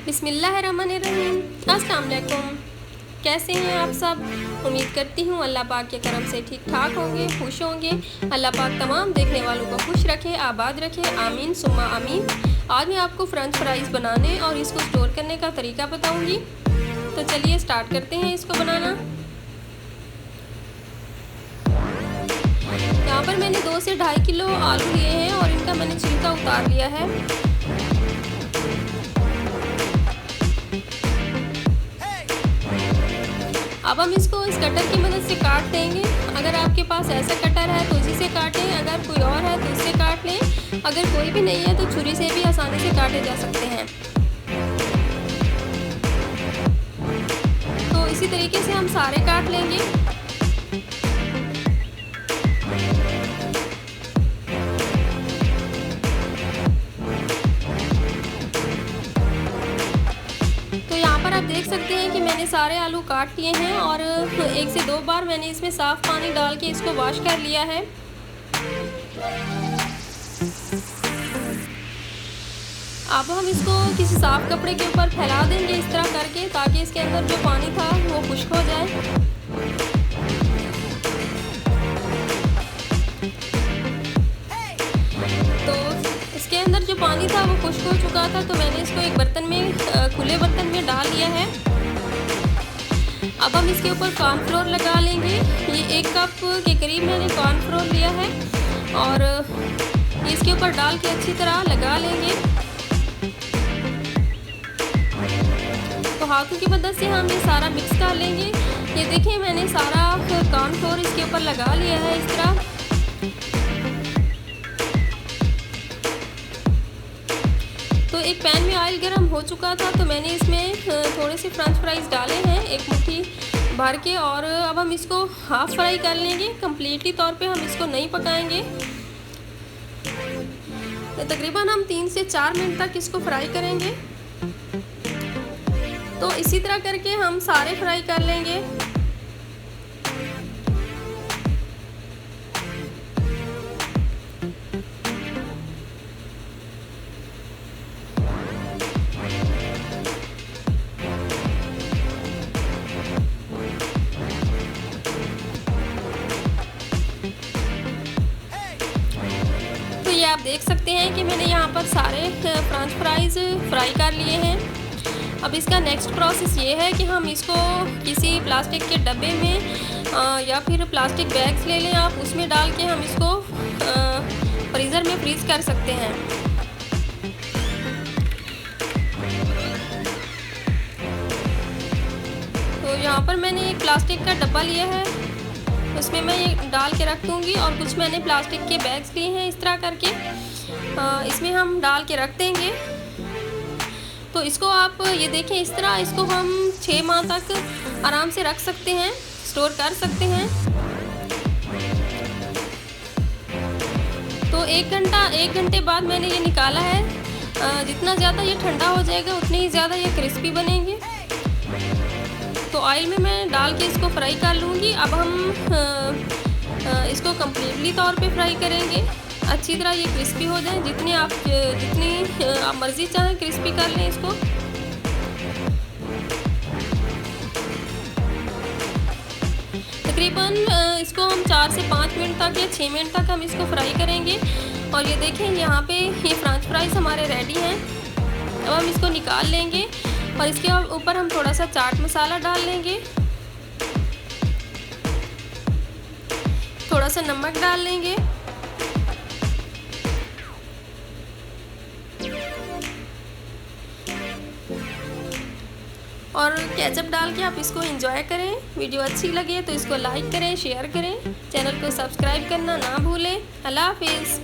बिस्मिल्लाहिर्रहमानिर्रहीम। अस्सलाम वालेकुम। कैसे हैं आप सब? उम्मीद करती हूँ अल्लाह पाक के करम से ठीक ठाक होंगे, खुश होंगे। अल्लाह पाक तमाम देखने वालों को खुश रखे, आबाद रखे, आमीन सुम्मा आमीन। आज मैं आपको फ्रेंच फ्राइज़ बनाने और इसको स्टोर करने का तरीका बताऊँगी। तो चलिए स्टार्ट करते हैं इसको बनाना। यहाँ पर मैंने 2 से 2.5 किलो आलू लिए हैं और इनका मैंने छिलका उतार लिया है। अब हम इसको इस कटर की मदद से काट देंगे। अगर आपके पास ऐसा कटर है तो इसी से काटें, अगर कोई और है तो इससे काट लें। अगर कोई भी नहीं है तो छुरी से भी आसानी से काटे जा सकते हैं। तो इसी तरीके से हम सारे काट लेंगे। आप देख सकते हैं कि मैंने सारे आलू काट लिए हैं और 1 से 2 बार मैंने इसमें साफ़ पानी डाल के इसको वॉश कर लिया है। अब हम इसको किसी साफ़ कपड़े के ऊपर फैला देंगे इस तरह करके, ताकि इसके अंदर जो पानी था वो खुश्क हो जाए। इसके अंदर जो पानी था वो खुश्क हो चुका था, तो मैंने इसको एक बर्तन में, खुले बर्तन में डाल लिया है। अब हम इसके ऊपर कॉर्नफ्लोर लगा लेंगे। ये 1 कप के करीब मैंने कॉर्नफ्लोर लिया है और इसके ऊपर डाल के अच्छी तरह लगा लेंगे। तो हाथों की मदद से हम ये सारा मिक्स कर लेंगे। ये देखिए मैंने सारा कॉर्नफ्लोर इसके ऊपर लगा लिया है इस तरह। तो एक पैन में ऑयल गर्म हो चुका था, तो मैंने इसमें थोड़े से फ्रेंच फ्राइज़ डाले हैं, 1 मुट्ठी भर के। और अब हम इसको हाफ़ फ्राई कर लेंगे, कम्प्लीटली तौर पे हम इसको नहीं पकाएंगे। तो तकरीबन हम 3 से 4 मिनट तक इसको फ्राई करेंगे। तो इसी तरह करके हम सारे फ्राई कर लेंगे। ये आप देख सकते हैं कि मैंने यहाँ पर सारे फ्रेंच फ्राइज़ फ्राई कर लिए हैं। अब इसका नेक्स्ट प्रोसेस ये है कि हम इसको किसी प्लास्टिक के डब्बे में या फिर प्लास्टिक बैग्स ले लें आप, उसमें डाल के हम इसको फ्रीज़र में फ्रीज़ कर सकते हैं। तो यहाँ पर मैंने एक प्लास्टिक का डब्बा लिया है, उसमें मैं ये डाल के रख दूँगी। और कुछ मैंने प्लास्टिक के बैग्स लिए हैं इस तरह करके, इसमें हम डाल के रख देंगे। तो इसको आप ये देखें इस तरह, इसको हम 6 माह तक आराम से रख सकते हैं, स्टोर कर सकते हैं। तो 1 घंटे बाद मैंने ये निकाला है। जितना ज़्यादा ये ठंडा हो जाएगा उतने ही ज़्यादा ये क्रिस्पी बनेंगे। तो ऑयल में मैं डाल के इसको फ्राई कर लूँगी। अब हम इसको कम्प्लीटली तौर पे फ्राई करेंगे, अच्छी तरह ये क्रिस्पी हो जाए। जितनी आप मर्ज़ी चाहें क्रिस्पी कर लें इसको। तकरीबन इसको हम 4 से 5 मिनट तक या 6 मिनट तक हम इसको फ्राई करेंगे। और ये देखें यहाँ पे ये फ्रेंच फ्राइज़ हमारे रेडी हैं। अब हम इसको निकाल लेंगे और इसके ऊपर हम थोड़ा सा चाट मसाला डाल लेंगे, थोड़ा सा नमक डाल लेंगे और केचप डाल के आप इसको एंजॉय करें। वीडियो अच्छी लगे तो इसको लाइक करें, शेयर करें, चैनल को सब्सक्राइब करना ना भूलें। अल्लाह हाफिज़।